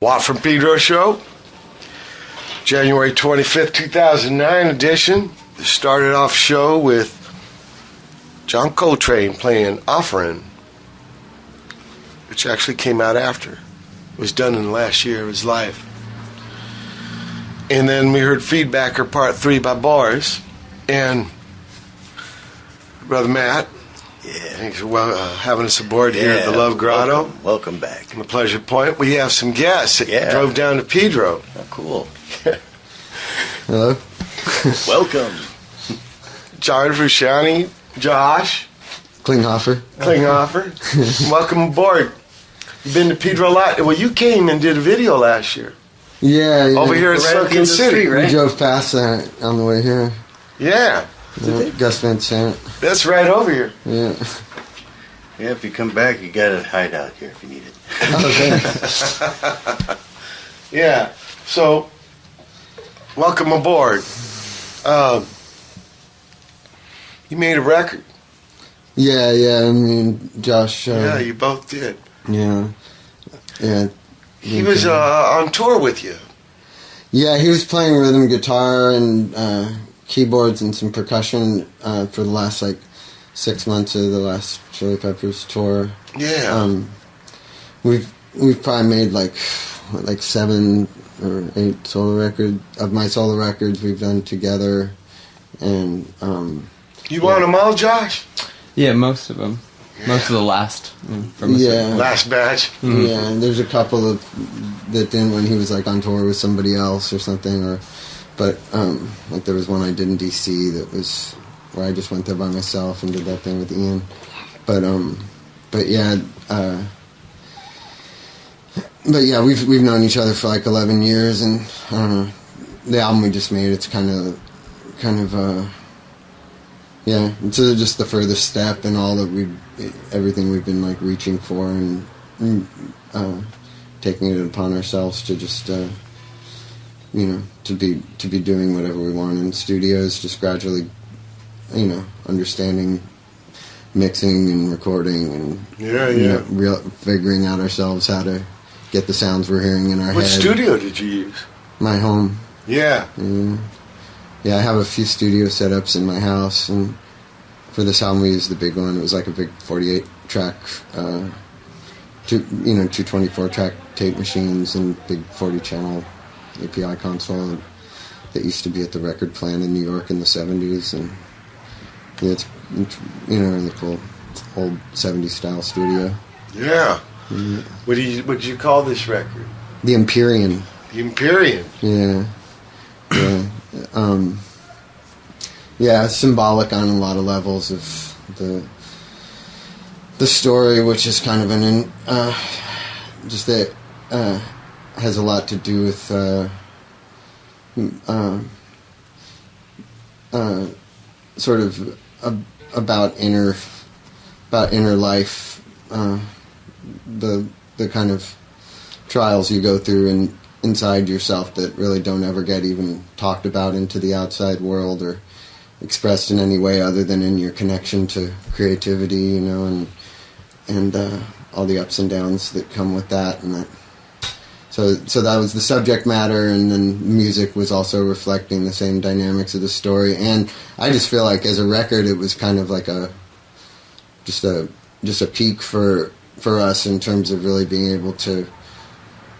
Watt from Pedro show, January 25th, 2009 edition. Started off show with John Coltrane playing Offering, which actually came out after. It was done in the last year of his life. And then we heard Feedbacker Part 3 by Boris and Brother Matt. Yeah. Thanks for having us aboard here at the Love Grotto. Welcome back. On the Pleasure Point. We have some guests that drove down to Pedro. Oh, cool. Hello. Welcome. John Frusciante, Josh. Klinghoffer. Welcome aboard. You've been to Pedro a lot. Well, you came and did a video last year. Yeah. Over here in Sunken City. Street, right? We drove past that on the way here. Yeah. Gus Van Sant. That's right over here. Yeah. Yeah, if you come back, you got a hideout here if you need it. Okay. Yeah. So, welcome aboard. You made a record. Yeah. I mean, Josh. Yeah, you both did. Yeah. He was on tour with you. Yeah, he was playing rhythm guitar and keyboards and some percussion for the last 6 months of the last Chili Peppers tour. Yeah. We've probably made like 7 or 8 solo records of my solo records we've done together, and You want them all, Josh? Yeah, most of them. Yeah. Most of the last. From last batch. Mm-hmm. Yeah, and there's a couple of that didn't when he was on tour with somebody else or something, but there was one I did in DC that was where I just went there by myself and did that thing with Ian. But we've known each other for 11 years, and I don't know, the album we just made, it's kind of it's just the furthest step in all that everything we've been reaching for, and taking it upon ourselves to just to be doing whatever we want in studios, just gradually understanding mixing and recording and figuring out ourselves how to get the sounds we're hearing in our head. What studio did you use? My home. Yeah. Yeah, I have a few studio setups in my house, and for this album we used the big one. It was a big 48-track, 224-track tape machines and big 40-channel API console that used to be at the record plant in New York in the 70s, and it's really cool, old 70s style studio. Yeah. Mm-hmm. What did you call this record? The Imperium. The Imperium. Yeah. It's symbolic on a lot of levels of the story, which is kind of has a lot to do with sort of about inner life, the kind of trials you go through inside yourself that really don't ever get even talked about into the outside world or expressed in any way other than in your connection to creativity, and all the ups and downs that come with that, and that. So that was the subject matter, and then music was also reflecting the same dynamics of the story. And I just feel like as a record, it was kind of just a peak for us in terms of really being able to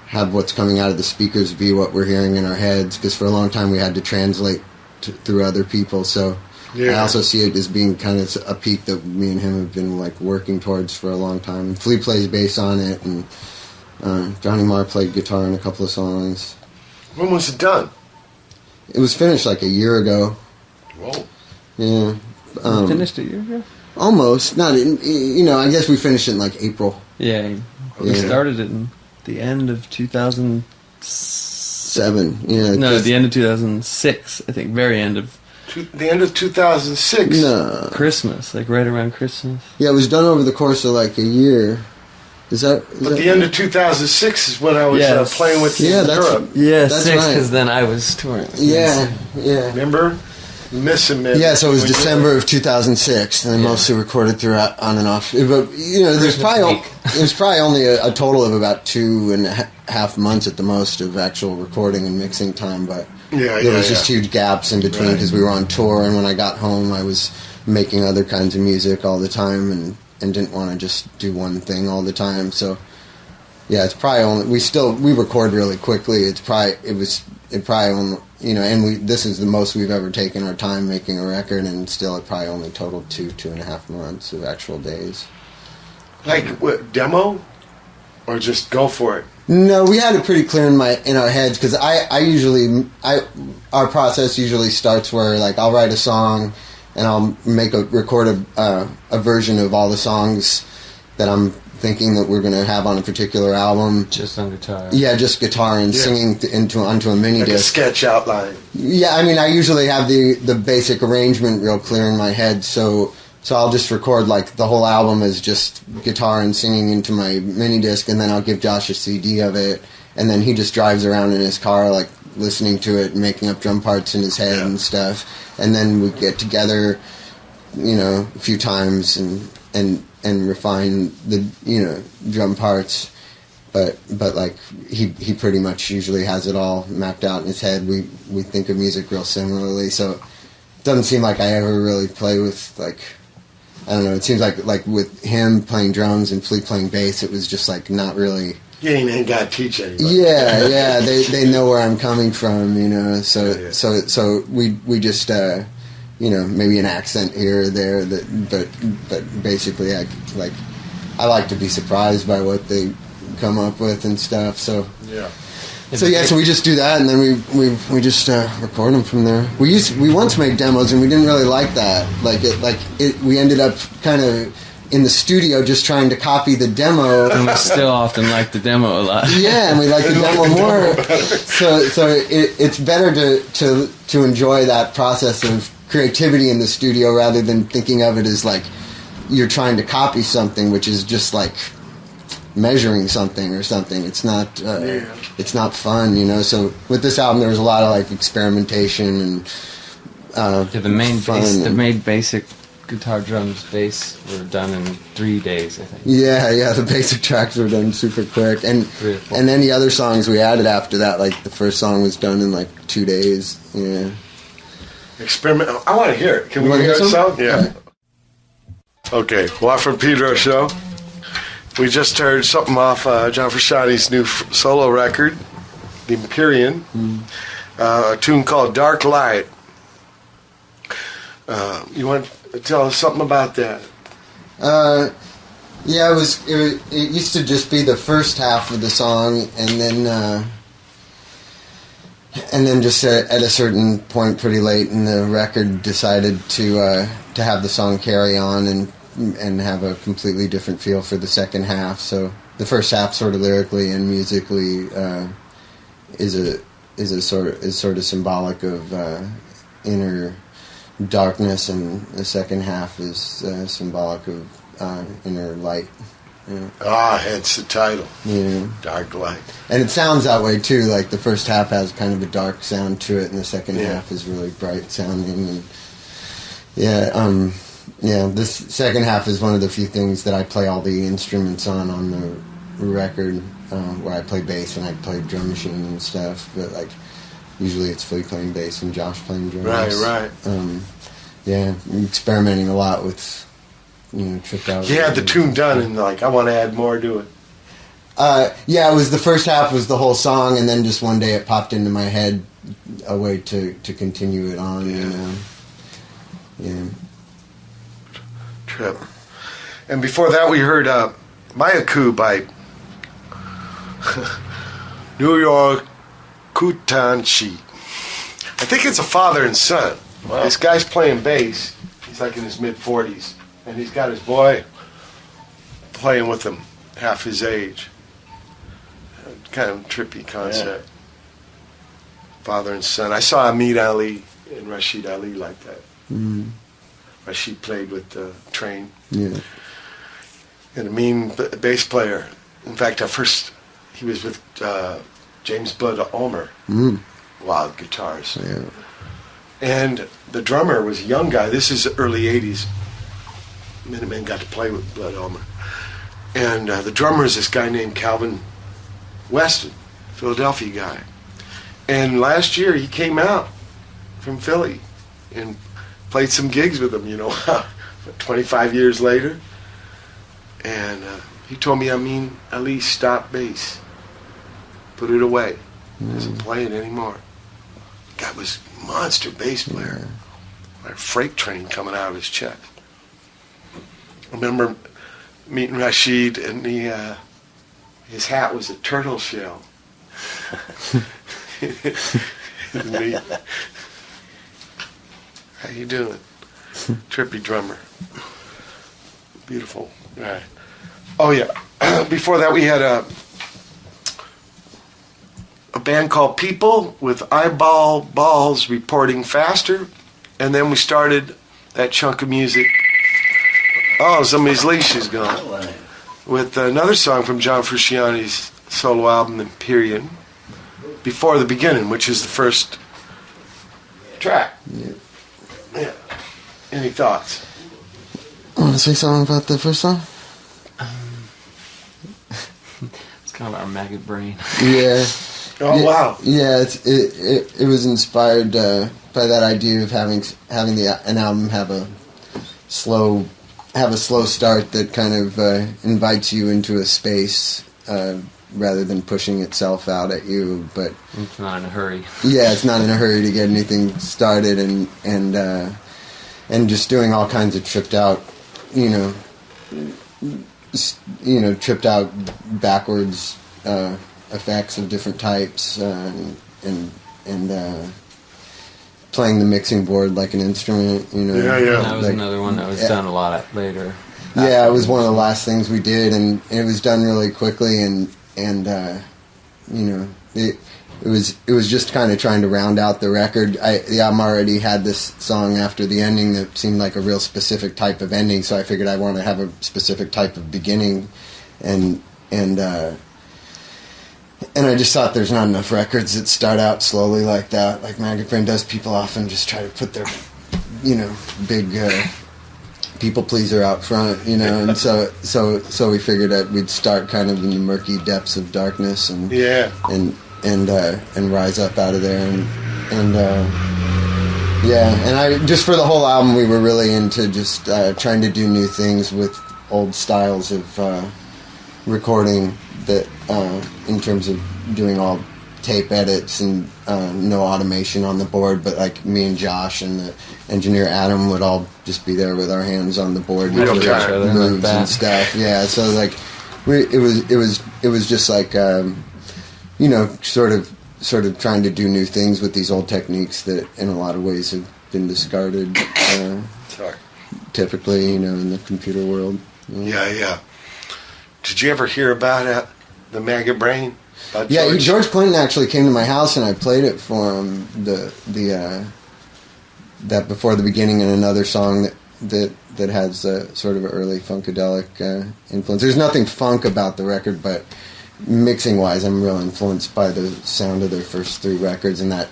have what's coming out of the speakers be what we're hearing in our heads, because for a long time we had to translate through other people. So I also see it as being kind of a peak that me and him have been working towards for a long time. And Flea plays bass on it, and Johnny Marr played guitar on a couple of songs. When was it done? It was finished a year ago. Whoa. Yeah. Finished a year ago? Almost. Not. I guess we finished it in April. Yeah. We started it in the end of 2007. Yeah. No, the end of 2006. I think very end of. The end of 2006. No. Christmas, right around Christmas. Yeah, it was done over the course of a year. But the end of 2006 is when I was playing with you in Europe. Yeah, that's 6, right. because then I was touring. Yeah. Remember? missing me. Yeah, so it was December of 2006, and I mostly recorded throughout, on and off. But there's probably only a total of about 2.5 months at the most of actual recording and mixing time. But there was just huge gaps in between because we were on tour, and when I got home, I was making other kinds of music all the time, and didn't want to just do one thing all the time. So yeah, it's probably only we record really quickly. It probably only. This is the most we've ever taken our time making a record, and still it probably only totaled 2.5 months of actual days. Like what, demo, or just go for it? No, we had it pretty clear in our heads because our process usually starts where like I'll write a song and I'll record a version of all the songs that I'm thinking that we're going to have on a particular album. Just on guitar. Yeah, just guitar and singing onto a mini like disc. A sketch outline. Yeah, I mean, I usually have the basic arrangement real clear in my head, so I'll just record like the whole album as just guitar and singing into my mini disc, and then I'll give Josh a CD of it, and then he just drives around in his car like listening to it and making up drum parts in his head and stuff, and then we get together, a few times and refine the drum parts, but like he pretty much usually has it all mapped out in his head. We think of music real similarly, so it doesn't seem like I ever really play with like, I don't know, it seems like with him playing drums and Flea playing bass, it was just like not really. You ain't got to teach anybody. Yeah, they know where I'm coming from, so we just maybe an accent here or there, but basically I like to be surprised by what they come up with and stuff. So so we just do that, and then we just record them from there. We once made demos, and we didn't really like that. We ended up kind of in the studio just trying to copy the demo, and we still often like the demo a lot. Yeah, and we like the demo more. So it's better to enjoy that process of creativity in the studio rather than thinking of it as like you're trying to copy something, which is just like measuring something or something. It's not it's not fun, so with this album there was a lot of like experimentation and the main basic guitar, drums, bass were done in 3 days, I think. Yeah, the basic tracks were done super quick, and any other songs we added after that, like the first song was done in like 2 days. Yeah. Experiment. I want to hear it. Can we hear it sound? Yeah. Okay. Well, from Pedro show. We just heard something off John Frusciante's new solo record, the Imperium, a tune called Dark Light. You want to tell us something about that? Yeah, it used to just be the first half of the song, and then just at a certain point pretty late in the record decided to have the song carry on and have a completely different feel for the second half. So the first half, sort of lyrically and musically, is sort of symbolic of inner darkness, and the second half is symbolic of inner light. Yeah. Hence the title. Yeah. Dark Light. And it sounds that way too. Like the first half has kind of a dark sound to it, and the second half is really bright sounding. And this second half is one of the few things that I play all the instruments on the record, where I play bass and I play drum machine and stuff. But like usually it's Flea playing bass and Josh playing drums. Right. I'm experimenting a lot with. Tripped out. You had the tune done, and like, I want to add more to it. It was the first half was the whole song, and then just one day it popped into my head a way to continue it on. Yeah. Trip. And before that, we heard Mayaku by New York Kutanchi. I think it's a father and son. Wow. This guy's playing bass. He's like in his mid-40s. And he's got his boy playing with him, half his age. Kind of trippy concept. Yeah. Father and son. I saw Amit Ali and Rashid Ali like that. Mm-hmm. Rashid played with Train. Yeah. And a mean bass player. In fact, he was with James Bud Ulmer. Mm. Wild guitars. Yeah. And the drummer was a young guy. This is early 80s. Minutemen got to play with Blood Elmer. And the drummer is this guy named Calvin Weston, Philadelphia guy. And last year he came out from Philly and played some gigs with him, 25 years later. And he told me, at least stop bass. Put it away. Doesn't play it anymore. The guy was a monster bass player. Like a freight train coming out of his chest. I remember meeting Rashid, and his hat was a turtle shell. Neat. How you doing? Trippy drummer. Beautiful. All right. Oh yeah. Before that, we had a band called People with Eyeball Balls reporting faster, and then we started that chunk of music. Oh, somebody's leash is gone. With another song from John Frusciante's solo album Imperium, Before the Beginning, which is the first track. Yeah. Any thoughts? Want to say something about the first song? It's kind of our maggot brain. Yeah. Oh yeah, wow! Yeah, it was inspired by that idea of having an album have a slow start that kind of invites you into a space rather than pushing itself out at you. But it's not in a hurry. Yeah, it's not in a hurry to get anything started, and just doing all kinds of tripped out backwards effects of different types, and playing the mixing board like an instrument, Yeah. That was another one that was done a lot later. Yeah, it was one of the last things we did, and it was done really quickly, and it was just kind of trying to round out the record. The album already had this song after the ending that seemed like a real specific type of ending, so I figured I wanted to have a specific type of beginning, and I just thought there's not enough records that start out slowly like that. Like Maggot Brain does, people often just try to put their, big people pleaser out front, and so we figured that we'd start kind of in the murky depths of darkness and rise up out of there, and I just for the whole album we were really into just trying to do new things with old styles of recording that in terms of doing all tape edits and no automation on the board, but like me and Josh and the engineer Adam would all just be there with our hands on the board with the moves and stuff. Yeah, so like it was just like sort of trying to do new things with these old techniques that in a lot of ways have been discarded typically in the computer world. Yeah. Did you ever hear about the Maggot Brain? Yeah, George Clinton actually came to my house and I played it for him. That Before the Beginning and another song that has sort of an early funkadelic influence. There's nothing funk about the record, but mixing wise, I'm real influenced by the sound of their first three records and that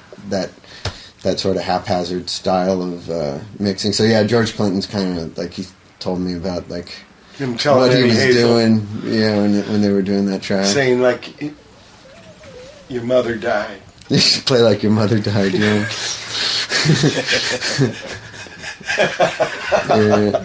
sort of haphazard style of mixing. So yeah, George Clinton's kind of like he told me about like him telling what he was Hazel, doing, when they were doing that track. saying like your mother died. You should play like your mother died, yeah. Yeah.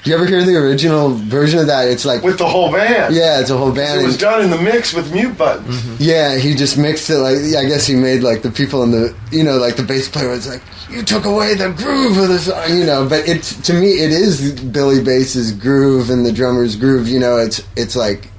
Do you ever hear the original version of that? It's like with the whole band. Yeah, it's a whole band. It was done in the mix with mute buttons. Mm-hmm. Yeah, he just mixed it like I guess he made like the people in the like the bass player was like, you took away the groove of the song, but to me it is Billy Bass's groove and the drummer's groove. It's like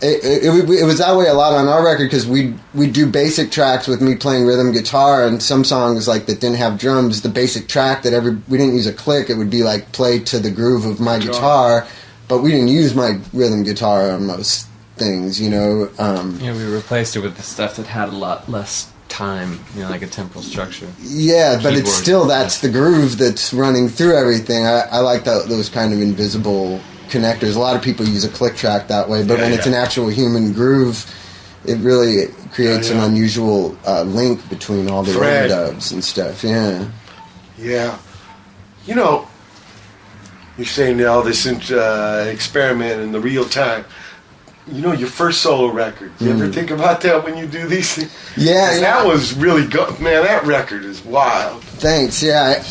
it was that way a lot on our record because we do basic tracks with me playing rhythm guitar, and some songs like that didn't have drums. The basic track that we didn't use a click. It would be like play to the groove of my guitar, but we didn't use my rhythm guitar on most things. We replaced it with the stuff that had a lot less time, like a temporal structure. Yeah, but it's still that's the groove that's running through everything. I like those kind of invisible connectors. A lot of people use a click track that way, but when it's an actual human groove, it really creates Yeah, yeah. an unusual link between all the Thread. overdubs and stuff. Yeah. Yeah. You know, you're saying all this experiment in the real time. You know, your first solo record. You ever think about that when you do these things? Yeah, 'Cause yeah. that was really good. Man, that record is wild. Thanks. Yeah,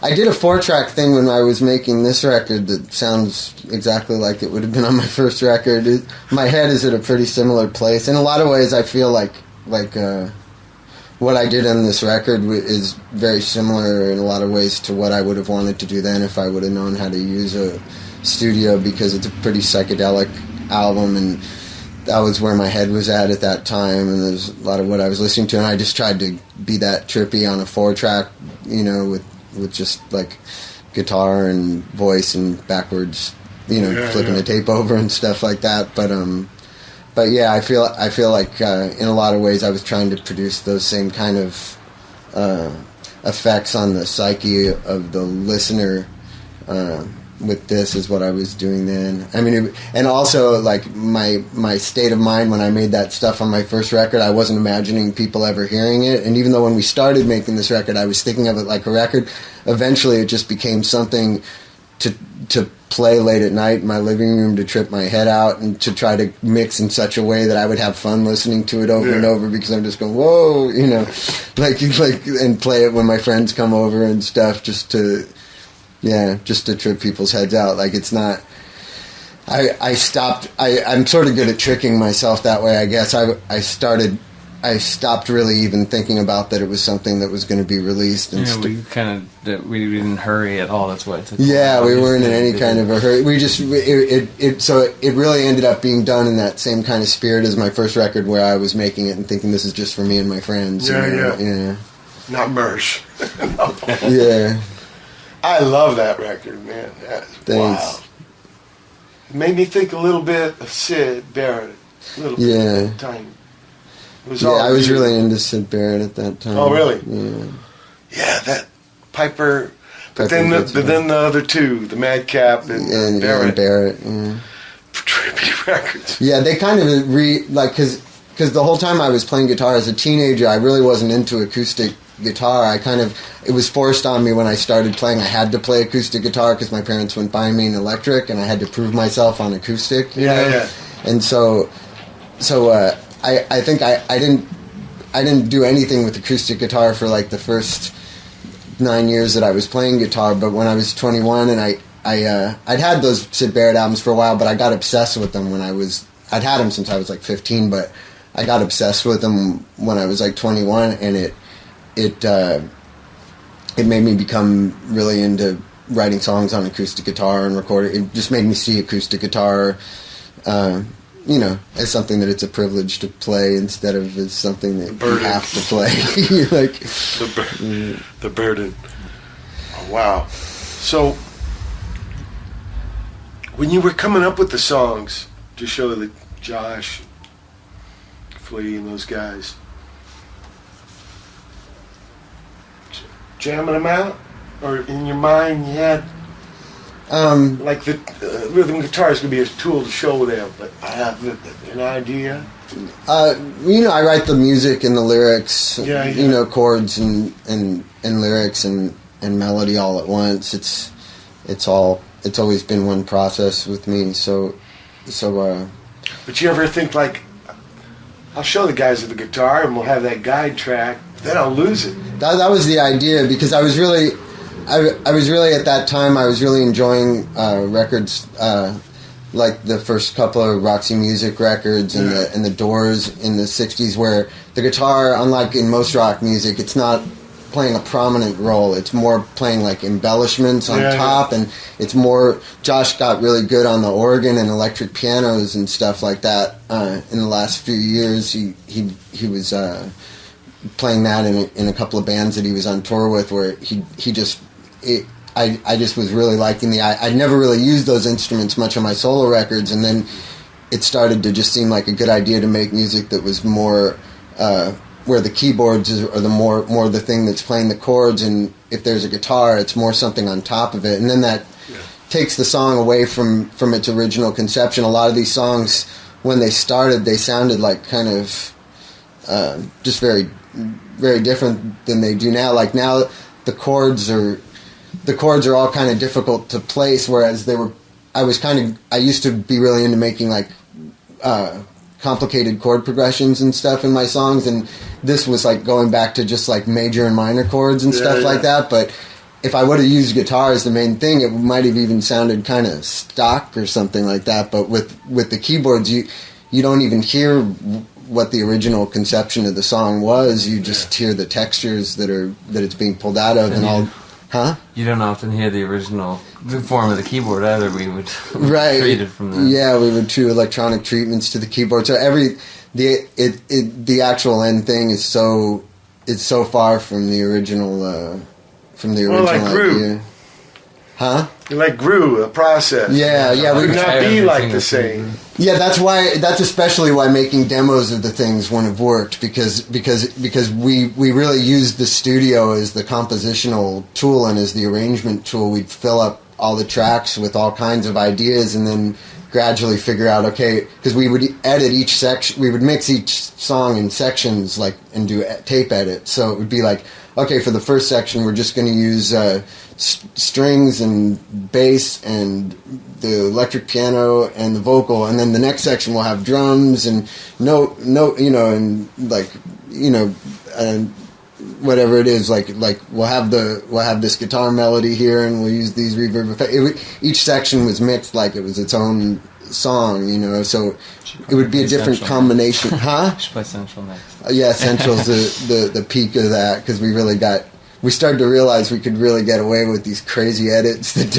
I did a 4-track thing when I was making this record that sounds exactly like it would have been on my first record. My head is at a pretty similar place. In a lot of ways, I feel like what I did on this record is very similar in a lot of ways to what I would have wanted to do then if I would have known how to use a studio, because it's a pretty psychedelic album, and that was where my head was at that time, and there's a lot of what I was listening to, and I just tried to be that trippy on a 4-track, you know, with just like guitar and voice and backwards, you know, flipping the tape over and stuff like that. But yeah, I feel like in a lot of ways I was trying to produce those same kind of effects on the psyche of the listener with this is what I was doing then. I mean, and also like my state of mind when I made that stuff on my first record, I wasn't imagining people ever hearing it. And even though when we started making this record, I was thinking of it like a record, eventually it just became something to play late at night in my living room, to trip my head out and to try to mix in such a way that I would have fun listening to it over and over, because I'm just going, whoa, you know, like and play it when my friends come over and stuff, just to trip people's heads out. Like, it's not, I'm sort of good at tricking myself that way, I guess. I stopped really even thinking about that it was something that was going to be released. And we didn't hurry at all. That's why it took. Yeah, we weren't in any kind of a hurry. We just it really ended up being done in that same kind of spirit as my first record, where I was making it and thinking this is just for me and my friends. Yeah. Not Mersh. Yeah. I love that record, man. That's Thanks. wild. It made me think a little bit of Sid Barrett. A little bit. Tiny. I was really into Sid Barrett at that time. Oh, really? Yeah. Yeah, that Piper. But then the other two, the Madcap and Barrett. And Barrett. Yeah. Trippy records. Yeah, they kind of because the whole time I was playing guitar as a teenager, I really wasn't into acoustic guitar. It was forced on me when I started playing. I had to play acoustic guitar because my parents wouldn't buy me an electric, and I had to prove myself on acoustic. You know? And so I think I didn't do anything with acoustic guitar for like the first 9 years that I was playing guitar. But when I was 21, and I'd had those Sid Barrett albums for a while, but I got obsessed with them I'd had them since I was like 15, but I got obsessed with them when I was like 21, and it made me become really into writing songs on acoustic guitar and recording. It just made me see acoustic guitar, you know, as something that it's a privilege to play instead of as something that you have to play. Like the burden. Oh, wow. So, when you were coming up with the songs to show that Josh, Flea, and those guys, jamming them out, or in your mind you had like the rhythm guitar is going to be a tool to show them, but I have an idea. You know, I write the music and the lyrics. Yeah. You know, chords and lyrics and melody all at once. It's always been one process with me. So. But you ever think like, I'll show the guys the guitar and we'll have that guide track, then I'll lose it. That was the idea, because I was really at that time, I was really enjoying records like the first couple of Roxy Music records and the Doors in the 60s, where the guitar, unlike in most rock music, it's not playing a prominent role. It's more playing like embellishments on top, and it's more. Josh got really good on the organ and electric pianos and stuff like that. In the last few years, he was playing that in a couple of bands that he was on tour with, where I just was really liking I'd never really used those instruments much on my solo records, and then it started to just seem like a good idea to make music that was more where the keyboards are the more the thing that's playing the chords, and if there's a guitar, it's more something on top of it, and then that takes the song away from its original conception. A lot of these songs when they started, they sounded like kind of just very, very different than they do now. Like now, the chords are all kind of difficult to place, whereas I used to be really into making like complicated chord progressions and stuff in my songs, and this was like going back to just like major and minor chords and stuff like that. But if I would have used guitar as the main thing, it might have even sounded kind of stock or something like that. But with the keyboards, you don't even hear what the original conception of the song was. You just hear the textures that it's being pulled out of, and all. Huh? You don't often hear the form of the keyboard either. We would right. treat it from the... Yeah, we would do electronic treatments to the keyboard. So the actual end thing is so far from the original like Gru. idea. Huh? Like Gru, a process. Yeah. It would not be like the same. Yeah, that's especially why making demos of the things wouldn't have worked, because we really used the studio as the compositional tool and as the arrangement tool. We'd fill up all the tracks with all kinds of ideas and then gradually figure out, okay, because we would edit each section, we would mix each song in sections, like, and do tape edit. So it would be like, okay, for the first section we're just going to use strings and bass and the electric piano and the vocal, and then the next section will have drums and and whatever it is, like we'll have this guitar melody here and we'll use these reverb effects. Each section was mixed like it was its own song, so it would be a different combination. Huh? Should play Central next. Yeah, Central's the peak of that, because we started to realize we could really get away with these crazy edits that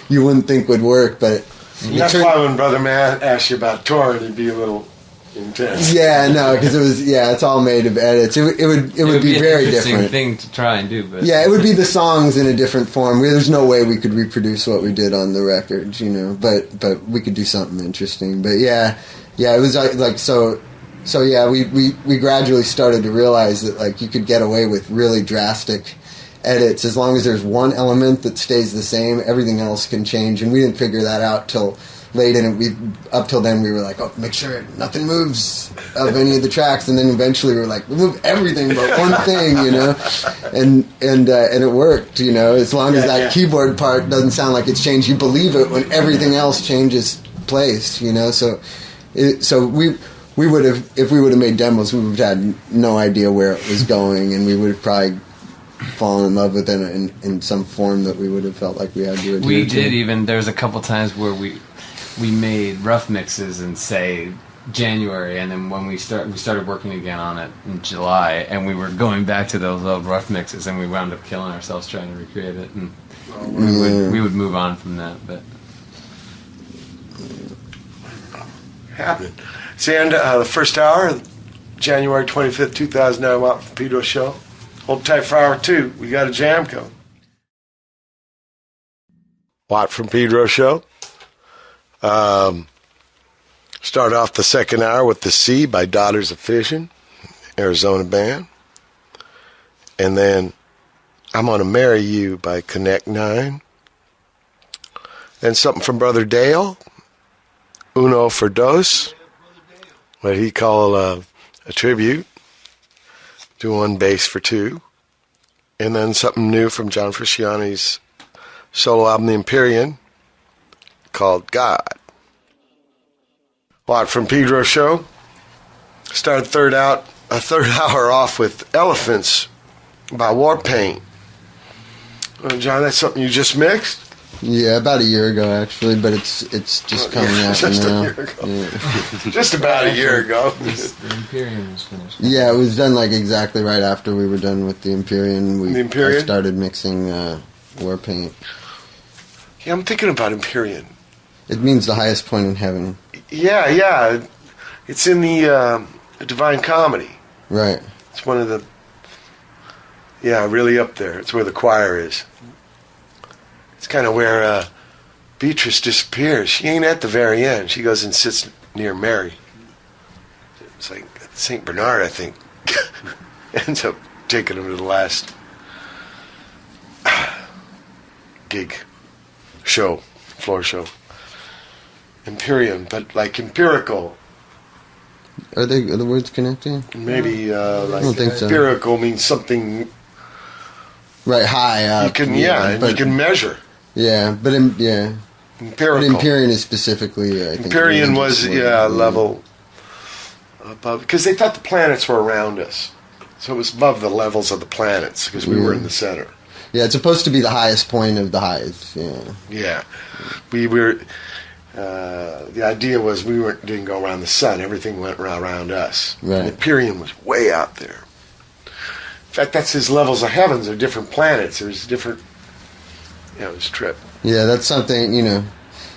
you wouldn't think would work, but that's why when Brother Matt asked you about touring, it'd be a little intense. Yeah, no, because it's all made of edits. It would be very different thing to try and do, but yeah, it would be the songs in a different form. There's no way we could reproduce what we did on the record, but we could do something interesting. But yeah, it was like so. So yeah, we gradually started to realize that like you could get away with really drastic edits as long as there's one element that stays the same. Everything else can change, and we didn't figure that out till late in it. Up till then we were like, oh, make sure nothing moves of any of the tracks, and then eventually we were like, we'll move everything but one thing, and it worked, as long as that keyboard part doesn't sound like it's changed. You believe it when everything else changes place, so we would have, if we would have made demos, we would have had no idea where it was going, and we would have probably fallen in love with it in some form that we would have felt like we had to adhere We to. did even, there was a couple times where we made rough mixes in, say, January, and then when we started working again on it in July, and we were going back to those old rough mixes, and we wound up killing ourselves trying to recreate it, and we would move on from that, but... Happening. And the first hour, January 25th, 2009, Watt from Pedro show. Hold tight for hour 2. We got a jam coming. Watt from Pedro show. Start off the second hour with The Sea by Daughters of Fission, Arizona band. And then I'm Gonna Marry You by Connect 9. Then something from Brother Dale, Uno for Dos, what he call a tribute, do one bass for 2. And then something new from John Frusciante's solo album, The Imperium, called God. Watt from Pedro show. Started third hour off with Elephants by Warpaint. John, that's something you just mixed? Yeah, about a year ago actually, but it's just coming out just now. A year ago. Yeah. Just about a year ago. The Imperium was finished. Yeah, it was done like exactly right after we were done with the Imperium. I started mixing Warpaint. Yeah, I'm thinking about Imperium. It means the highest point in heaven. Yeah. It's in the Divine Comedy. Right. It's one of the... Yeah, really up there. It's where the choir is. It's kind of where Beatrice disappears. She ain't at the very end. She goes and sits near Mary. It's like St. Bernard, I think, ends up taking him to the last gig, floor show. Imperium, but like empirical. Are the words connecting? Maybe like don't think so. empirical means something Right, high up. you can and you can measure. Yeah, but Empirical. But Imperium is specifically, I think. Empyrean was religious level above, because they thought the planets were around us, so it was above the levels of the planets because we were in the center. Yeah, it's supposed to be the highest point of the highs. Yeah. Yeah, we were. The idea was didn't go around the sun; everything went around us. Right. And Imperium was way out there. In fact, that's his levels of heavens. They're different planets. There's different. Yeah, it was a trip. Yeah, that's something,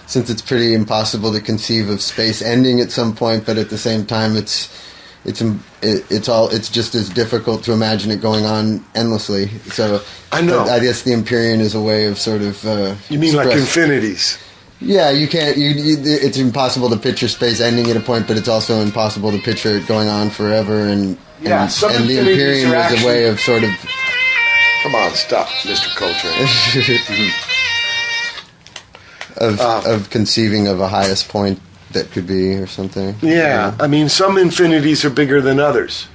since it's pretty impossible to conceive of space ending at some point, but at the same time it's just as difficult to imagine it going on endlessly. So I know. I guess the Empyrean is a way of sort of You mean like infinities? Yeah, you can't. It's impossible to picture space ending at a point, but it's also impossible to picture it going on forever. And the Imperium was a way of sort of. Come on, stop, Mr. Coltrane. of conceiving of a highest point that could be, or something. Yeah, I mean, some infinities are bigger than others,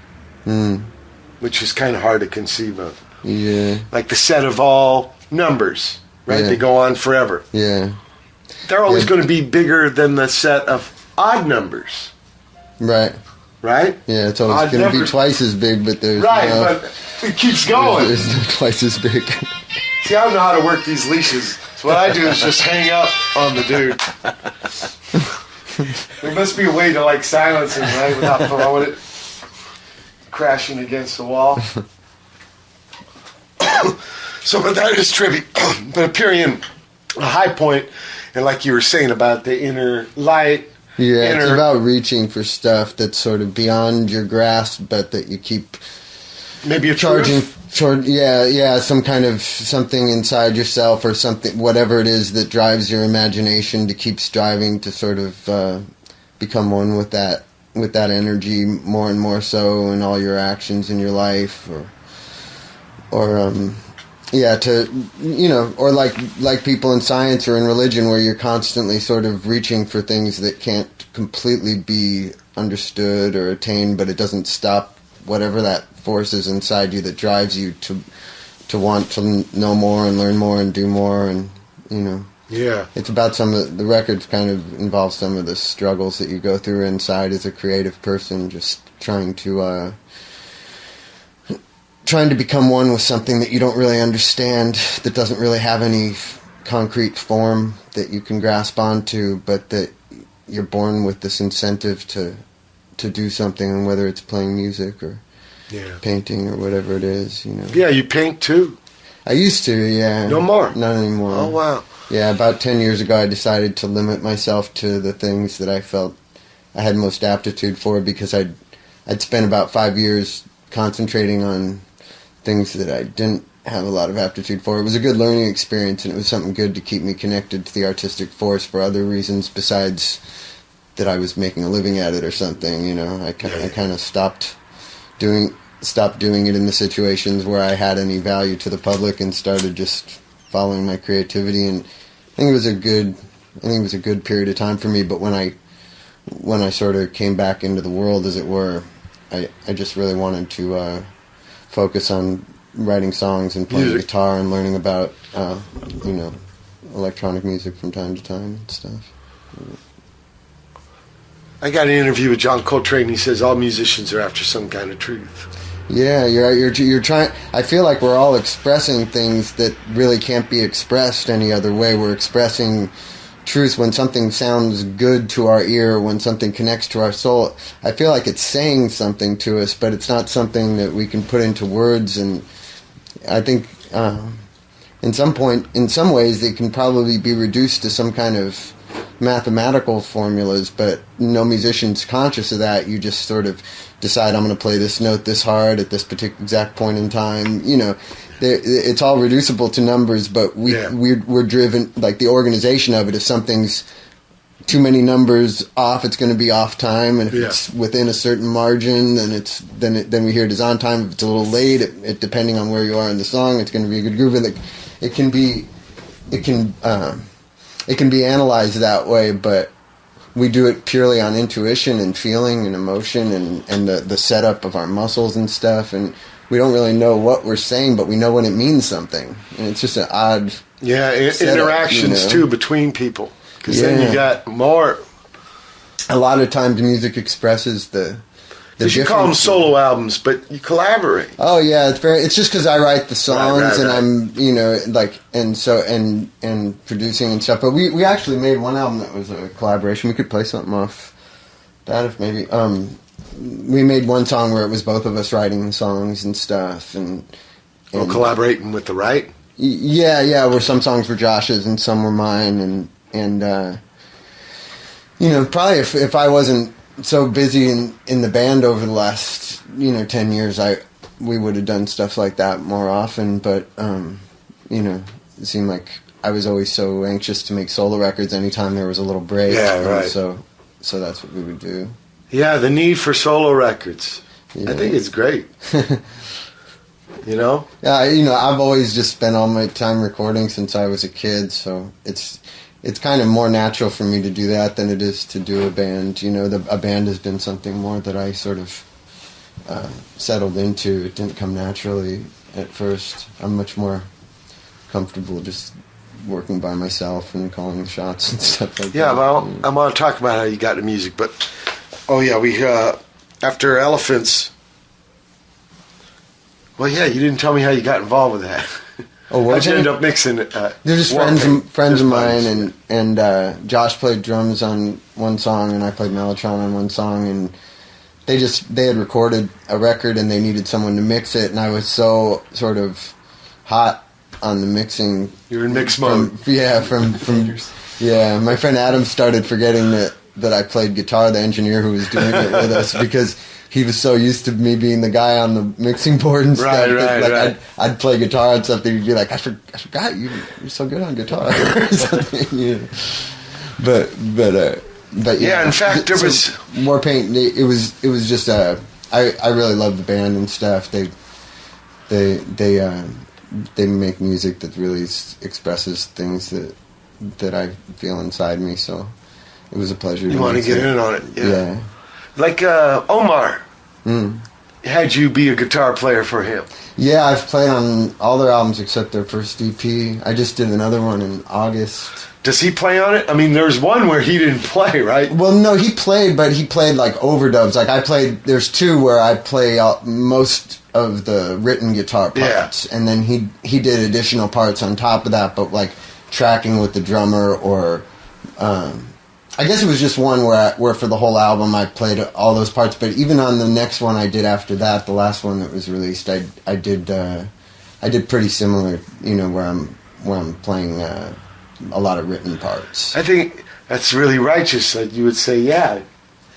which is kind of hard to conceive of. Yeah. Like the set of all numbers, right? Yeah. They go on forever. Yeah. They're always going to be bigger than the set of odd numbers. Right. Right? Yeah, it's always going to be twice as big, but there's but it keeps going. There's no twice as big. See, I don't know how to work these leashes. So what I do is just hang up on the dude. There must be a way to like silence him, right? Without throwing it, crashing against the wall. So, but that is trivial. But Imperium, a high point, and like you were saying about the inner light. Yeah, it's about reaching for stuff that's sort of beyond your grasp, but that you keep maybe a charging. Some kind of something inside yourself or something, whatever it is that drives your imagination to keep striving to sort of become one with that energy more and more so in all your actions in your life, or like people in science or in religion where you're constantly sort of reaching for things that can't completely be understood or attained, but it doesn't stop whatever that force is inside you that drives you to want to know more and learn more and do more, and Yeah. It's about some of the records kind of involve some of the struggles that you go through inside as a creative person, just trying to become one with something that you don't really understand, that doesn't really have any concrete form that you can grasp onto, but that you're born with this incentive to do something, and whether it's playing music or painting or whatever it is, Yeah, you paint too. I used to, yeah. No more? Not anymore. Oh, wow. Yeah, about 10 years ago I decided to limit myself to the things that I felt I had most aptitude for, because I'd spent about 5 years concentrating on things that I didn't have a lot of aptitude for. It was a good learning experience, and it was something good to keep me connected to the artistic force for other reasons besides that I was making a living at it or something. I kind of stopped doing it in the situations where I had any value to the public and started just following my creativity. And I think it was a good period of time for me. But when I sort of came back into the world, as it were, I just really wanted to focus on writing songs and playing guitar and learning about electronic music from time to time and stuff. I got an interview with John Coltrane. He says all musicians are after some kind of truth. Yeah, you're trying. I feel like we're all expressing things that really can't be expressed any other way. We're expressing truth when something sounds good to our ear, when something connects to our soul. I feel like it's saying something to us, but it's not something that we can put into words. And I think in some ways they can probably be reduced to some kind of mathematical formulas, but no musician's conscious of that. You just sort of decide, I'm going to play this note this hard at this particular exact point in time. It's all reducible to numbers, but we're driven, like the organization of it. If something's too many numbers off, it's going to be off time, and if it's within a certain margin, then we hear it as on time. If it's a little late, it depending on where you are in the song, it's going to be a good groove. And it can be analyzed that way, but we do it purely on intuition and feeling and emotion and the setup of our muscles and stuff, and we don't really know what we're saying, but we know when it means something, and it's just an odd setup, interactions too between people, because then you got more. A lot of times music expresses the Because you call them solo albums, but you collaborate. Oh yeah, it's just because I write the songs right. and I'm and producing and stuff. But we actually made one album that was a collaboration. We could play something off that if maybe. We made one song where it was both of us writing the songs and stuff and collaborating with the right. Yeah, where some songs were Josh's and some were mine and probably if I wasn't so busy in the band over the last 10 years, we would have done stuff like that more often, but it seemed like I was always so anxious to make solo records anytime there was a little break. Yeah, right. So that's what we would do. Yeah, the need for solo records. Yeah. I think it's great. Yeah, I've always just spent all my time recording since I was a kid, so it's kind of more natural for me to do that than it is to do a band. A band has been something more that I sort of settled into. It didn't come naturally at first. I'm much more comfortable just working by myself and calling the shots and stuff like that. Yeah, well, I want to talk about how you got into music, but we after Elephants. Well, yeah, you didn't tell me how you got involved with that. Oh, how'd you end up mixing it? They're just friends of mine, and Josh played drums on one song, and I played mellotron on one song, and they had recorded a record, and they needed someone to mix it, and I was so sort of hot on the mixing. You're in mix mode. My friend Adam started forgetting that I played guitar, the engineer who was doing it with us, because he was so used to me being the guy on the mixing board and stuff. Right. I'd play guitar and something. He'd be like, I forgot you're so good on guitar or something. But yeah. In fact, there was more paint. It was just I really love the band and stuff. They make music that really expresses things that I feel inside me. So it was a pleasure. You want to get in on it? Yeah. Like Omar had you be a guitar player for him. Yeah, I've played on all their albums except their first EP. I just did another one in August. Does he play on it? I mean, there's one where he didn't play, right? Well, no, he played, but he played like overdubs. Like I played, there's two where I play most of the written guitar parts, and then he did additional parts on top of that, but like tracking with the drummer or... I guess it was just one where for the whole album I played all those parts, but even on the next one I did after that, the last one that was released, I did pretty similar, where I'm playing a lot of written parts. I think that's really righteous that you would say, yeah,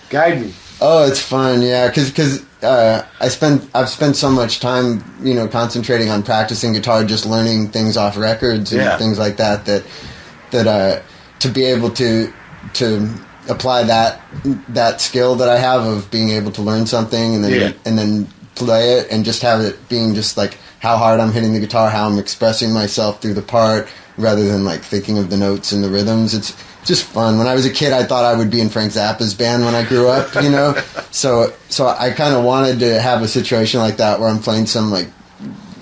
guide me. Oh, it's fun, yeah, because I've spent so much time, concentrating on practicing guitar, just learning things off records and things like that to be able to apply that skill that I have of being able to learn something and then play it and just have it being just like how hard I'm hitting the guitar, how I'm expressing myself through the part rather than like thinking of the notes and the rhythms. It's just fun. When I was a kid, I thought I would be in Frank Zappa's band when I grew up, So I kind of wanted to have a situation like that where I'm playing some like,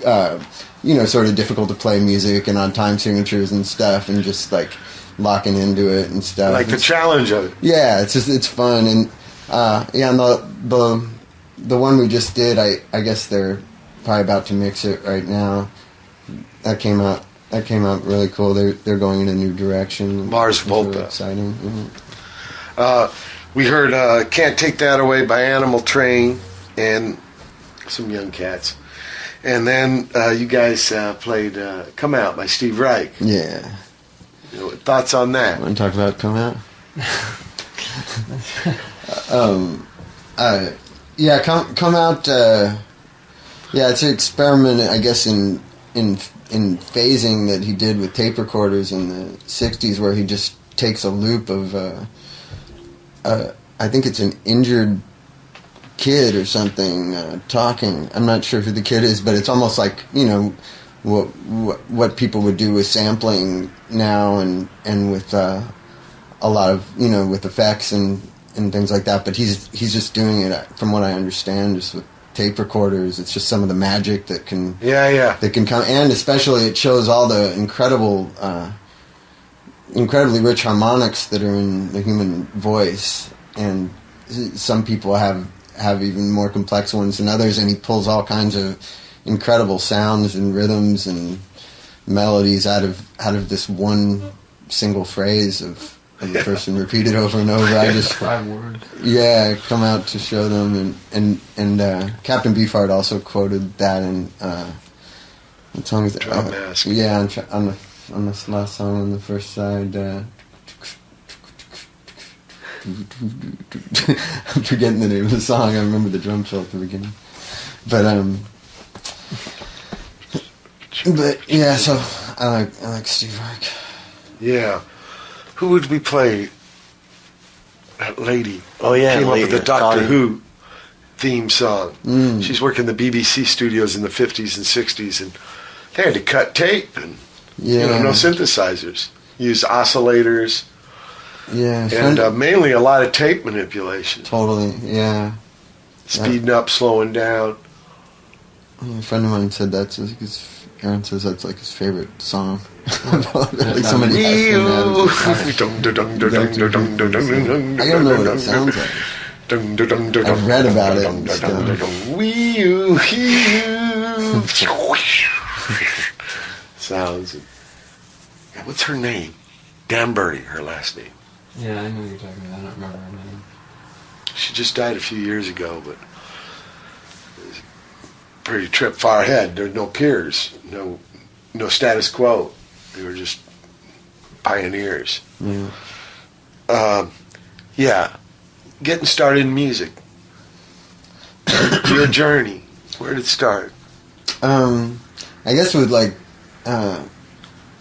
sort of difficult to play music and on time signatures and stuff and just like locking into it and stuff. Like the challenge of it. Yeah, it's fun. And and the one we just did, I guess they're probably about to mix it right now. That came out really cool. They're going in a new direction. Mars Volta. Really exciting. We heard Can't Take That Away by Animal Train and some Young Cats. And then you guys played Come Out by Steve Reich. Yeah. Thoughts on that? Want to talk about Come Out? Come Out. It's an experiment, I guess, in phasing that he did with tape recorders in the '60s, where he just takes a loop of, I think it's an injured kid or something talking. I'm not sure who the kid is, but it's almost like what people would do with sampling now and with a lot of, you know, with effects and things like that. But he's just doing it, from what I understand, just with tape recorders. It's just some of the magic that can that can come, and especially it shows all the incredibly rich harmonics that are in the human voice, and some people have even more complex ones than others, and he pulls all kinds of incredible sounds and rhythms and melodies out of this one single phrase of the person repeated over and over. I just 5 words. Yeah, come out to show them, and Captain Beefheart also quoted that in what song is it? Drum Mask. Yeah, on this last song on the first side. I'm forgetting the name of the song. I remember the drum fill at the beginning, but yeah. So I like Steve Reich. Yeah. Who would we play? That lady. Oh, yeah, Came up lady, with the Doctor Connie. Who theme song. She's working the BBC studios in the 50s and 60s, and they had to cut tape and no synthesizers. Used oscillators. Yeah, And mainly a lot of tape manipulation. totally. Yeah, Speeding up, slowing down. a friend of mine said that's his. Aaron says that's like his favorite song. Like somebody asked him that. I don't know what it sounds like. I've read about it and Sounds. Yeah, what's her name? Danbury, her last name. Yeah, I know what you're talking about. I don't remember her name. She just died a few years ago, but it was a pretty trip far ahead. There were no peers, no status quo. They were just pioneers. Yeah. Getting started in music. Your journey. Where did it start? I guess with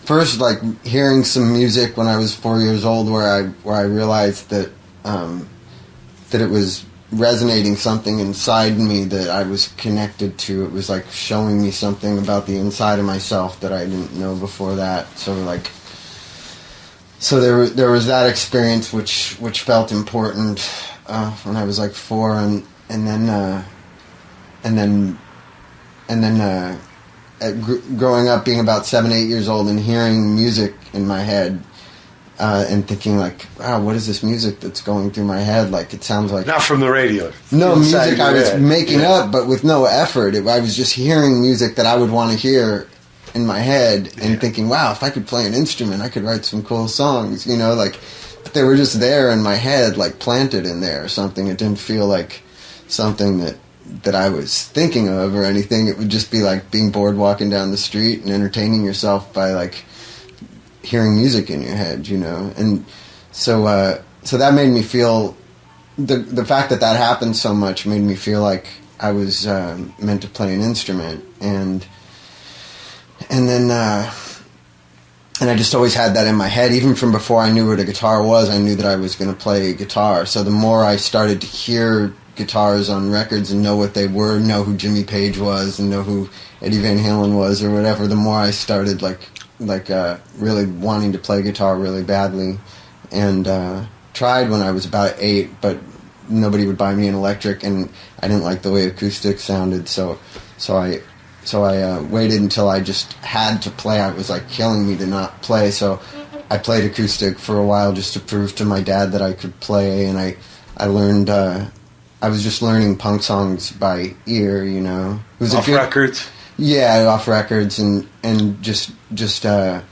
first hearing some music when I was 4 years old, where I realized that that it was resonating something inside me that I was connected to. It was like showing me something about the inside of myself that I didn't know before that. So there was that experience which felt important when I was like 4, and then growing up, being about 7, 8 years old, and hearing music in my head, and thinking like, wow, what is this music that's going through my head? Like, it sounds like... Not from the radio. No, Inside music your I was head. making up, but with no effort. I was just hearing music that I would want to hear in my head, and thinking, wow, if I could play an instrument, I could write some cool songs, but they were just there in my head, like planted in there or something. It didn't feel like something that I was thinking of or anything. It would just be like being bored walking down the street and entertaining yourself by like hearing music in your head, and so that made me feel the fact that happened so much made me feel like I was meant to play an instrument, and then and I just always had that in my head. Even from before I knew what a guitar was, I knew that I was going to play guitar. So the more I started to hear guitars on records and know what they were, know who Jimmy Page was, and know who Eddie Van Halen was, or whatever, the more I started really wanting to play guitar really badly, and tried when I was about 8, but nobody would buy me an electric, and I didn't like the way acoustic sounded, so I waited until I just had to play. It was like killing me to not play, so I played acoustic for a while just to prove to my dad that I could play, and I learned. I was just learning punk songs by ear, It was Off records? Yeah, off records, and just at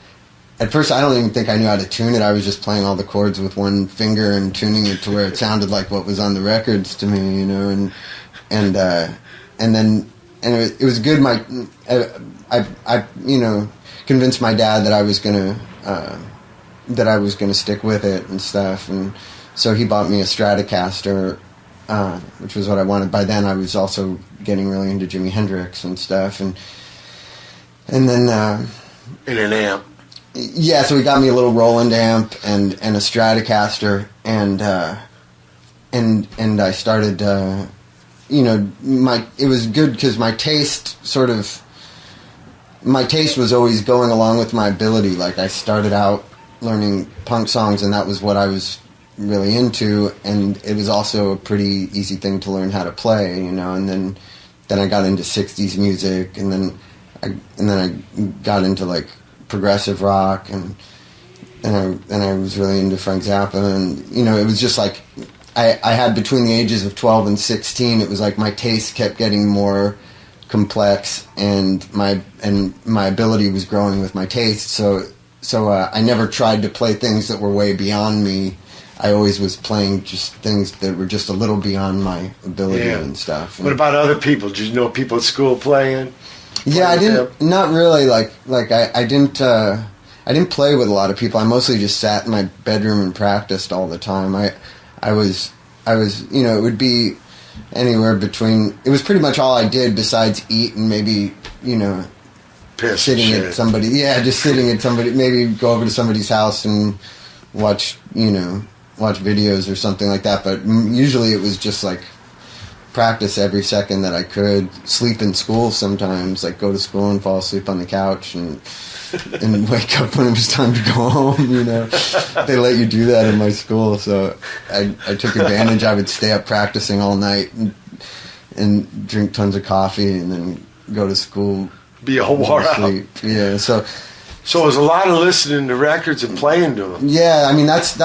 first I don't even think I knew how to tune it. I was just playing all the chords with one finger and tuning it to where it sounded like what was on the records to me, and it was good. I convinced my dad that I was gonna stick with it and stuff, and so he bought me a Stratocaster, which was what I wanted. By then I was also getting really into Jimi Hendrix and stuff, and then In an amp. yeah, so he got me a little Roland amp and a Stratocaster, and I started it was good because my taste was always going along with my ability. Like, I started out learning punk songs, and that was what I was really into, and it was also a pretty easy thing to learn how to play, you know. And then I got into 60s music, and then I got into like progressive rock, and I was really into Frank Zappa, and you know, it was just like I had between the ages of 12 and 16, it was like my taste kept getting more complex, and my ability was growing with my taste. So I never tried to play things that were way beyond me. I always was playing just things that were just a little beyond my ability and stuff. And what about other people? Did you know people at school playing? Yeah, I didn't. Not really. Like I didn't play with a lot of people. I mostly just sat in my bedroom and practiced all the time. I was you know, it would be anywhere between. It was pretty much all I did besides eat and maybe, you know, sitting at somebody. Yeah, just sitting at somebody. Maybe go over to somebody's house and watch videos or something like that. But usually it was just like practice every second that I could. Sleep in school sometimes, like go to school and fall asleep on the couch and wake up when it was time to go home, you know. They let you do that in my school, so I took advantage. I would stay up practicing all night and drink tons of coffee and then go to school. Be all wore out. Yeah, so it was a lot of listening to records and playing to them. Yeah, I mean, that's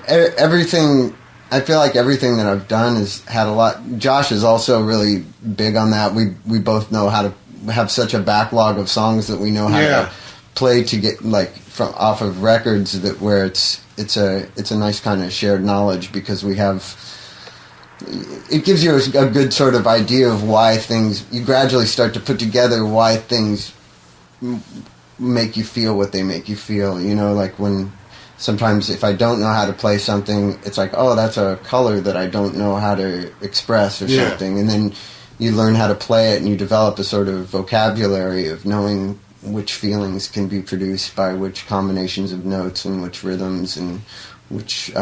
everything. I feel like everything that I've done has had a lot. Josh is also really big on that. We both know how to have such a backlog of songs that we know how to play to get like from off of records that where it's a nice kind of shared knowledge, because we have. It gives you a good sort of idea of why things. You gradually start to put together why things make you feel what they make you feel. You know, like when. Sometimes if I don't know how to play something, it's like, oh, that's a color that I don't know how to express or something. And then you learn how to play it and you develop a sort of vocabulary of knowing which feelings can be produced by which combinations of notes and which rhythms and which,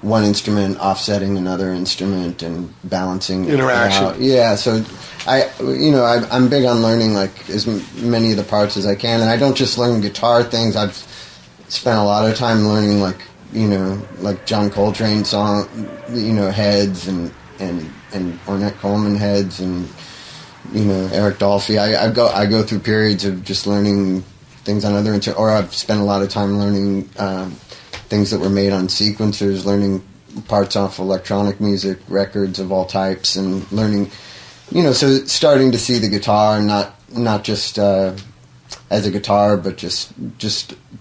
one instrument offsetting another instrument and balancing interaction. Out. Yeah, so I'm big on learning like as many of the parts as I can, and I don't just learn guitar things. I've spent a lot of time learning like John Coltrane song, heads and Ornette Coleman heads and Eric Dolphy. I go through periods of just learning things on other or I've spent a lot of time learning things that were made on sequencers, learning parts off electronic music, records of all types, and learning, so starting to see the guitar not just as a guitar, but just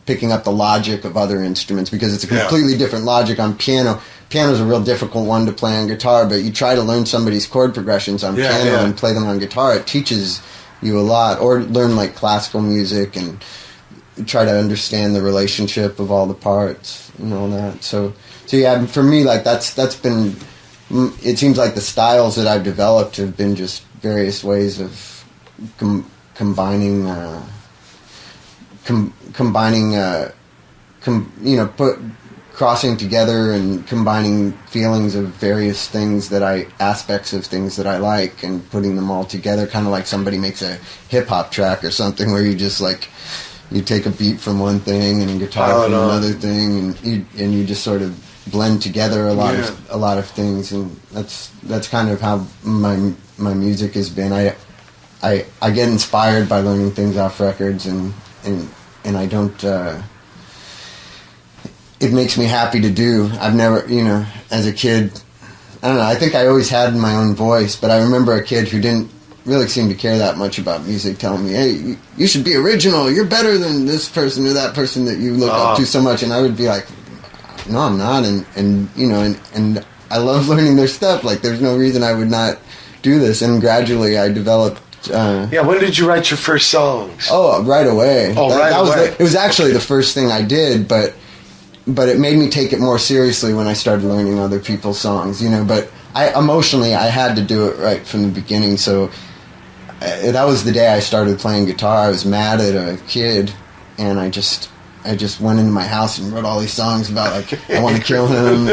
picking up the logic of other instruments, because it's a completely different logic on piano. Piano's a real difficult one to play on guitar, but you try to learn somebody's chord progressions on piano and play them on guitar, it teaches you a lot. Or learn like classical music and try to understand the relationship of all the parts and all that. So yeah, for me, like that's been. It seems like the styles that I've developed have been just various ways of crossing together and combining feelings of various things aspects of things that I like, and putting them all together, kind of like somebody makes a hip hop track or something, where you just like. You take a beat from one thing and a guitar from another thing, and you just sort of blend together a lot of things, and that's kind of how my music has been. I get inspired by learning things off records, and I don't. It makes me happy to do. I've never, as a kid, I don't know. I think I always had my own voice, but I remember a kid who didn't really seem to care that much about music telling me, hey, you should be original, you're better than this person or that person that you look up to so much. And I would be like, no, I'm not. And I love learning their stuff. Like, there's no reason I would not do this. And gradually I developed when did you write your first songs? Oh, right away. It was actually the first thing I did, but it made me take it more seriously when I started learning other people's songs, but emotionally I had to do it right from the beginning. So that was the day I started playing guitar. I was mad at a kid, and I just went into my house and wrote all these songs about, like, I want to kill him.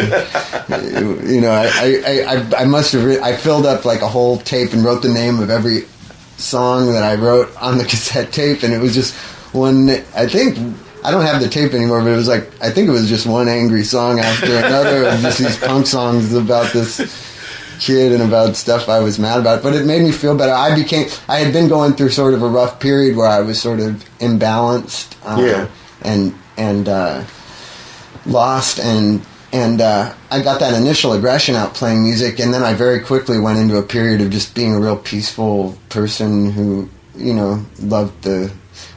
I must have I filled up like a whole tape and wrote the name of every song that I wrote on the cassette tape, and it was just one. I think I don't have the tape anymore, but it was like I think it was just one angry song after another of just these punk songs about this kid and about stuff I was mad about. But it made me feel better. I had been going through sort of a rough period where I was sort of imbalanced, and lost, and I got that initial aggression out playing music, and then I very quickly went into a period of just being a real peaceful person who, loved the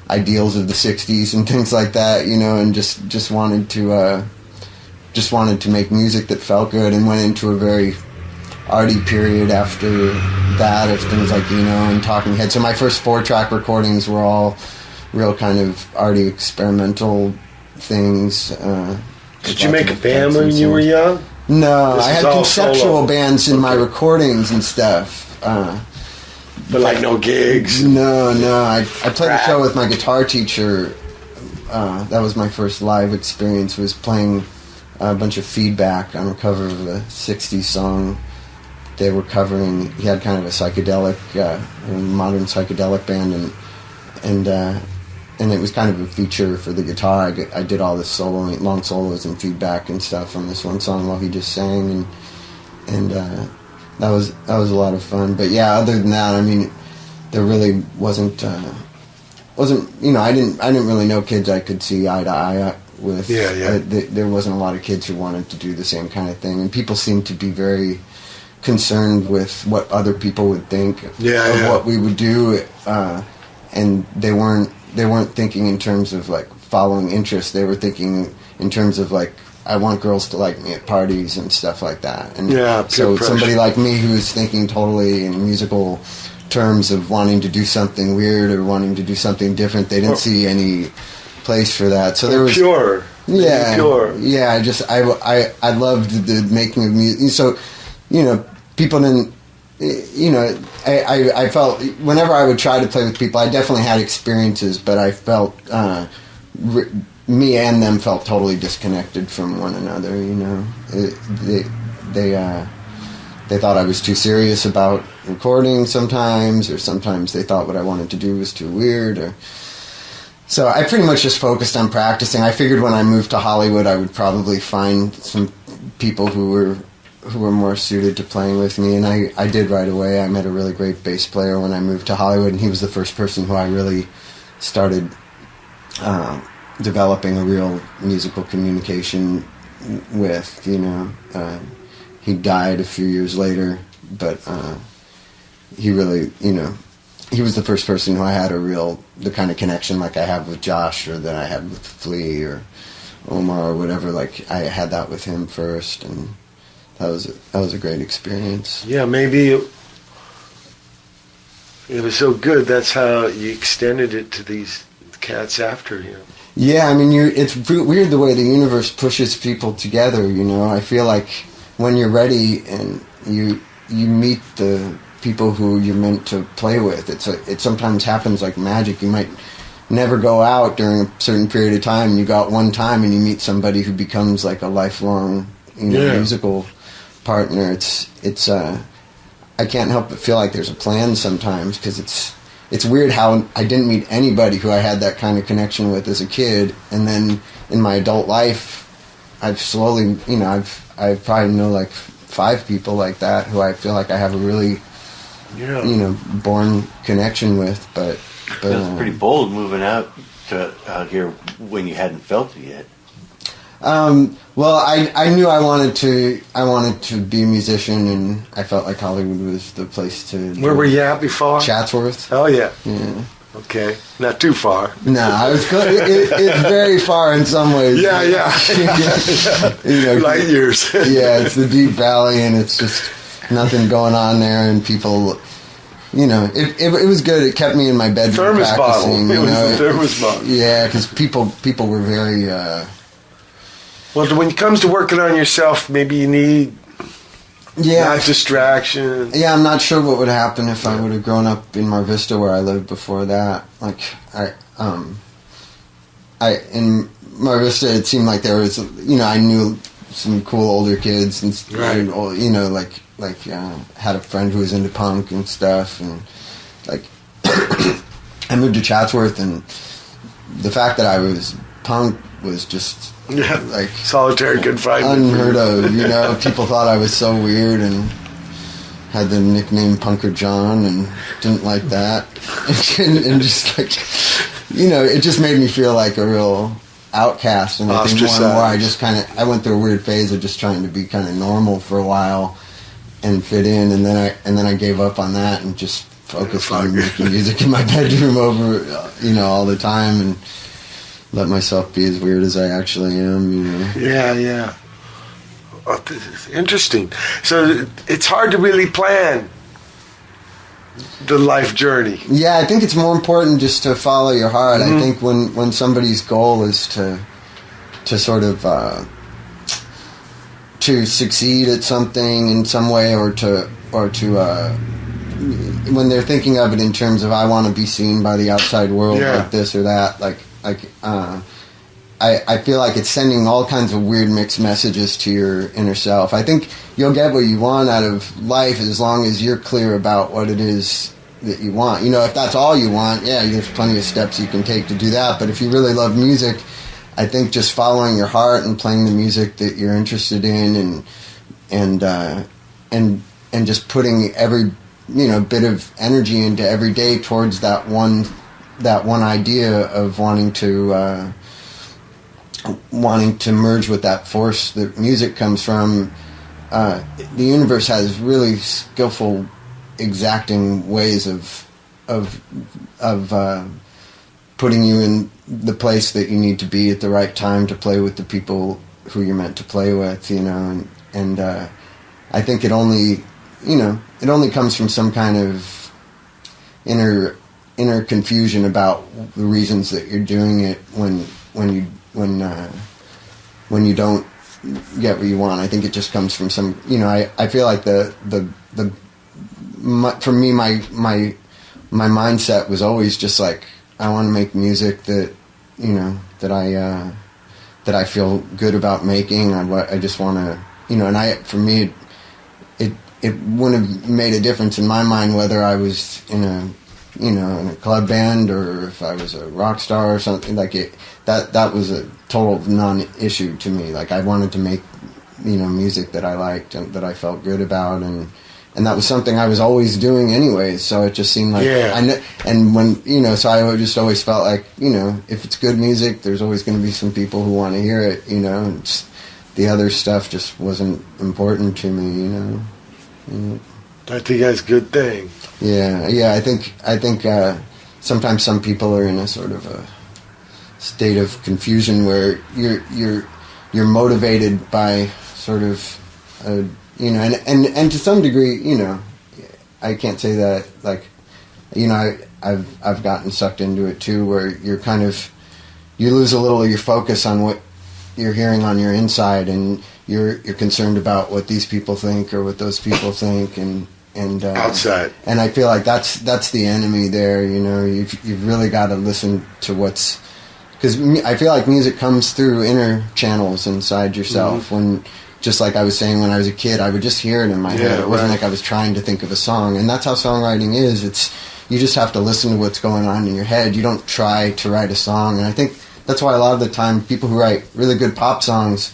ideals of the 60s and things like that, and just wanted to make music that felt good, and went into a very arty period after that of things like, and Talking Heads. So my first 4-track recordings were all real kind of arty experimental things. Did you make a band when you were young? No, I had conceptual solo bands in my recordings and stuff. But like no gigs? No. I played a show with my guitar teacher. That was my first live experience, was playing a bunch of Feedback on a cover of a 60s song they were covering. He had kind of a psychedelic, modern psychedelic band, and it was kind of a feature for the guitar. I did all this soloing, long solos and Feedback and stuff on this one song while he just sang, and that was a lot of fun. But yeah, other than that, I mean, there really wasn't I didn't really know kids I could see eye to eye with. Yeah. There wasn't a lot of kids who wanted to do the same kind of thing, and people seemed to be very concerned with what other people would think of what we would do, and they weren't thinking in terms of like following interests. They were thinking in terms of like, I want girls to like me at parties and stuff like that. And so somebody like me who's thinking totally in musical terms of wanting to do something weird or wanting to do something different, they didn't see any place for that. So there was pure. Yeah, pure. Yeah. I loved the making of music. So people didn't. I felt whenever I would try to play with people, I definitely had experiences, but I felt me and them felt totally disconnected from one another. They thought I was too serious about recording sometimes, or sometimes they thought what I wanted to do was too weird. So I pretty much just focused on practicing. I figured when I moved to Hollywood, I would probably find some people who were more suited to playing with me, and I did right away. I met a really great bass player when I moved to Hollywood, and he was the first person who I really started developing a real musical communication with. He died a few years later, but he really, he was the first person who I had the kind of connection like I have with Josh, or that I had with Flea or Omar or whatever. Like I had that with him first, and that was a great experience. Yeah, maybe it was so good. That's how you extended it to these cats after you. Yeah, I mean, it's weird the way the universe pushes people together. I feel like when you're ready and you meet the people who you're meant to play with, it sometimes happens like magic. You might never go out during a certain period of time. You go out one time and you meet somebody who becomes like a lifelong, musical partner. It's I can't help but feel like there's a plan sometimes, because it's weird how I didn't meet anybody who I had that kind of connection with as a kid, and then in my adult life I've slowly, I probably know like 5 people like that who I feel like I have a really born connection with. But it's pretty bold moving out here when you hadn't felt it yet. Well, I knew I wanted to be a musician, and I felt like Hollywood was the place to. Where were you at before? Chatsworth. Oh yeah. Yeah. Okay, not too far. No, I was. It's very far in some ways. Yeah. Light years. Yeah, it's the deep valley, and it's just nothing going on there, and people. It was good. It kept me in my bedroom thermos practicing. Bottle. It was the thermos bottle. Yeah, because people were very. Well, when it comes to working on yourself, maybe you need not distraction. Yeah, I'm not sure what would happen if I would have grown up in Mar Vista where I lived before that. Like in Mar Vista, it seemed like there was, I knew some cool older kids, and had a friend who was into punk and stuff, and like I moved to Chatsworth, and the fact that I was punk was just like solitary confinement. Unheard of, you know. People thought I was so weird and had the nickname Punker John and didn't like that. and just like, you know, it just made me feel like a real outcast. And I think more and more I just I went through a weird phase of just trying to be kind of normal for a while and fit in, and then I gave up on that and just focused on making music in my bedroom over, you know, all the time, and let myself be as weird as I actually am, you know. Yeah. Oh, this is interesting. So it's hard to really plan the life journey. Yeah, I think it's more important just to follow your heart. I think when somebody's goal is to sort of to succeed at something in some way, or to when they're thinking of it in terms of I want to be seen by the outside world like this or that, I feel like it's sending all kinds of weird mixed messages to your inner self. I think you'll get what you want out of life as long as you're clear about what it is that you want. You know, if that's all you want, there's plenty of steps you can take to do that. But if you really love music, I think just following your heart and playing the music that you're interested in, and just putting every, you know, bit of energy into every day towards that one idea of wanting to merge with that force that music comes from. The universe has really skillful, exacting ways of putting you in the place that you need to be at the right time to play with the people who you're meant to play with, you know, and I think it only comes from some kind of inner confusion about the reasons that you're doing it when you don't get what you want. I think it just comes from some, you know, I feel like for me, my mindset was always just like, I want to make music that, you know, that I feel good about making. I just want to, you know, and for me, it wouldn't have made a difference in my mind whether I was in a club band or if I was a rock star or something like it. That was a total non-issue to me. Like, I wanted to make, you know, music that I liked and that I felt good about, and that was something I was always doing anyways. So it just seemed like, and when, you know, so I just always felt like, you know, if it's good music, there's always going to be some people who want to hear it, you know. And the other stuff just wasn't important to me, you know. I think that's a good thing. Yeah. I think sometimes some people are in a sort of a state of confusion where you're motivated by sort of you know, and to some degree, you know, I can't say that, like, you know, I've gotten sucked into it too, where you lose a little of your focus on what you're hearing on your inside, and you're concerned about what these people think or what those people think, and outside. And I feel like that's the enemy there. You know, you've really got to listen to what's, because I feel like music comes through inner channels inside yourself. When, just like I was saying, when I was a kid, I would just hear it in my head. It wasn't like I was trying to think of a song, and that's how songwriting is. You just have to listen to what's going on in your head. You don't try to write a song, and I think that's why a lot of the time people who write really good pop songs,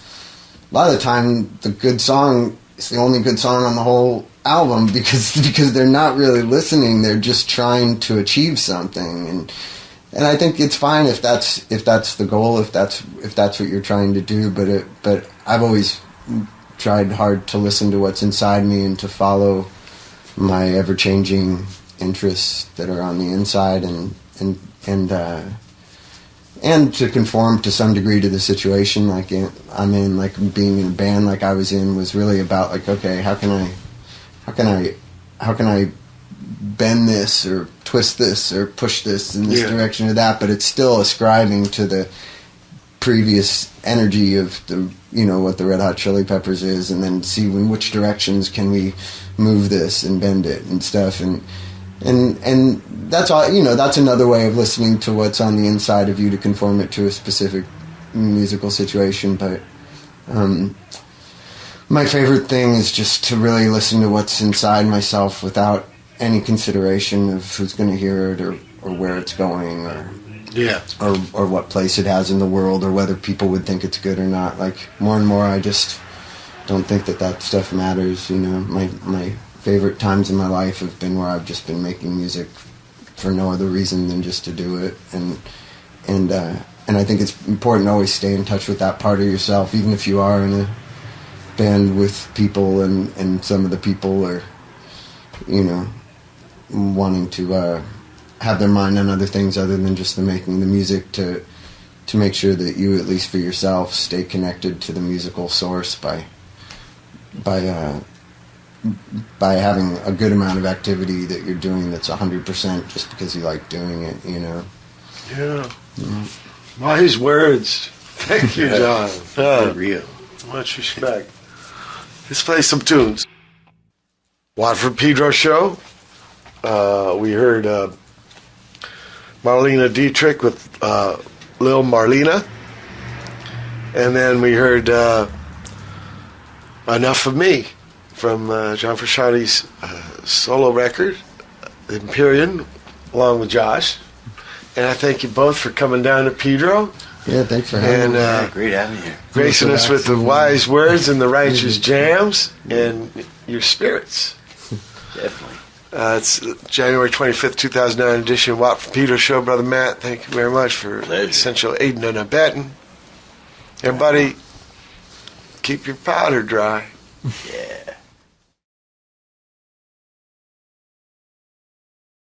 a lot of the time the good song is the only good song on the whole album, because they're not really listening. They're just trying to achieve something, and I think it's fine if that's the goal, if that's what you're trying to do. But I've always tried hard to listen to what's inside me and to follow my ever-changing interests that are on the inside, and to conform to some degree to the situation. Like I'm in, like being in a band like I was in was really about, like, okay, how can I bend this or twist this or push this in this direction or that, but it's still ascribing to the previous energy of the, you know, what the Red Hot Chili Peppers is, and then see in which directions can we move this and bend it and stuff, and that's all, you know. That's another way of listening to what's on the inside of you to conform it to a specific musical situation. But my favorite thing is just to really listen to what's inside myself without any consideration of who's going to hear it or where it's going Yeah. or what place it has in the world or whether people would think it's good or not. Like more and more I just don't think that stuff matters, you know. My favorite times in my life have been where I've just been making music for no other reason than just to do it, and I think it's important to always stay in touch with that part of yourself, even if you are in a band with people and some of the people are, you know, wanting to have their mind on other things other than just the making the music, to make sure that you, at least for yourself, stay connected to the musical source by having a good amount of activity that you're doing that's 100% just because you like doing it, you know. Yeah. Wise words. Thank you, John. Real. Much respect. Let's play some tunes. Watford Pedro show. We heard Marlena Dietrich with Lil Marlena. And then we heard Enough of Me from John Frusciante's solo record, Imperium, along with Josh. And I thank you both for coming down to Pedro. Yeah, thanks for having me. Yeah, great having you. Gracing us with the wise words and the righteous jams and your spirits. Definitely. It's January 25th, 2009 edition of Watford Pedro show. Brother Matt, thank you very much for essential aiding and abetting. Everybody, keep your powder dry. Yeah.